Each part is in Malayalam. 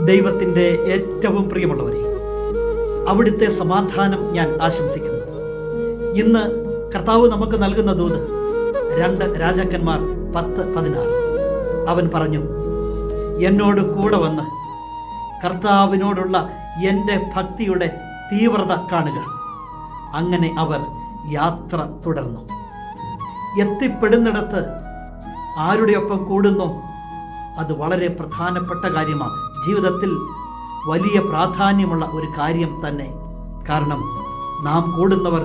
ദൈവത്തിൻ്റെ ഏറ്റവും പ്രിയമുള്ളവരെ, അവിടുത്തെ സമാധാനം ഞാൻ ആശംസിക്കുന്നു. ഇന്ന് കർത്താവ് നമുക്ക് നൽകുന്ന ദൂത് 2 രാജാക്കന്മാർ 10:16. അവൻ പറഞ്ഞു, എന്നോട് കൂടെ വന്ന് കർത്താവിനോടുള്ള എൻ്റെ ഭക്തിയുടെ തീവ്രത കാണുക. അങ്ങനെ അവർ യാത്ര തുടർന്നു. എത്തിപ്പെടുന്നിടത്ത് ആരുടെയൊപ്പം കൂടുന്നോ അത് വളരെ പ്രധാനപ്പെട്ട കാര്യമാണ്. ജീവിതത്തിൽ വലിയ പ്രാധാന്യമുള്ള ഒരു കാര്യം തന്നെ. കാരണം നാം കൂടുന്നവർ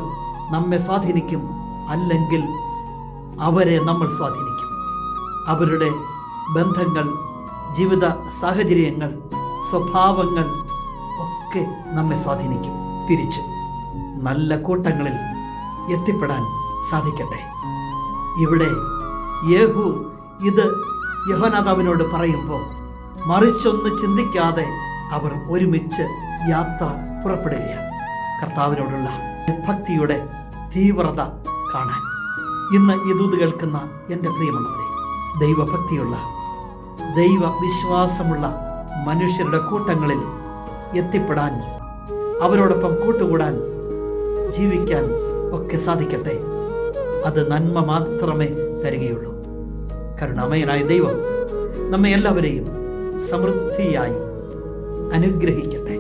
നമ്മെ സ്വാധീനിക്കും, അല്ലെങ്കിൽ അവരെ നമ്മൾ സ്വാധീനിക്കും. അവരുടെ ബന്ധങ്ങൾ, ജീവിത സാഹചര്യങ്ങൾ, സ്വഭാവങ്ങൾ ഒക്കെ നമ്മെ സ്വാധീനിക്കും. തിരിച്ച് നല്ല കൂട്ടങ്ങളിൽ എത്തിപ്പെടാൻ സാധിക്കട്ടെ. ഇവിടെ യേഹൂ ഇത് യഹോനാദാബിനോട് പറയുമ്പോൾ മറിച്ചൊന്ന് ചിന്തിക്കാതെ അവർ ഒരുമിച്ച് യാത്ര പുറപ്പെടുകയാണ്. കർത്താവിനോടുള്ള ഭക്തിയുടെ തീവ്രത കാണാൻ. ഇന്ന് ഈ ദൂത് കേൾക്കുന്ന എൻ്റെ പ്രിയമുള്ളവരെ, ദൈവഭക്തിയുള്ള, ദൈവവിശ്വാസമുള്ള മനുഷ്യരുടെ കൂട്ടങ്ങളിൽ എത്തിപ്പെടാൻ, അവരോടൊപ്പം കൂട്ടുകൂടാൻ, ജീവിക്കാൻ ഒക്കെ സാധിക്കട്ടെ. അത് നന്മ മാത്രമേ തരികയുള്ളൂ. കരുണാമയനായ ദൈവം നമ്മെ എല്ലാവരെയും സമൃദ്ധിയായി അനുഗ്രഹിക്കട്ടെ.